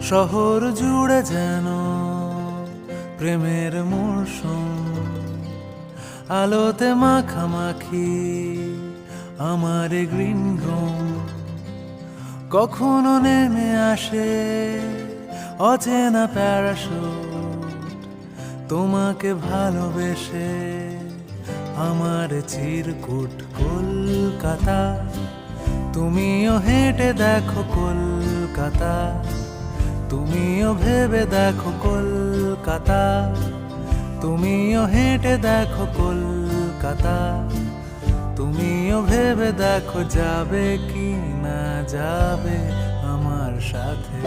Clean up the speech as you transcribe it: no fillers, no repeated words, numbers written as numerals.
শহর জুড়ে যেন প্রেমের মরশুম, আলোতে মাখামাখি আমার গ্রিন রুম। কখনো নেমে আসে অচেনা প্যারাশুট, তোমাকে ভালোবেসে আমার চিরকুট কলকাতা। তুমিও হেঁটে দেখো কলকাতা, তুমিও ভেবে দেখো কলকাতা, তুমিও হেঁটে দেখো কলকাতা, তুমিও ভেবে দেখো যাবে কি না যাবে আমার সাথে।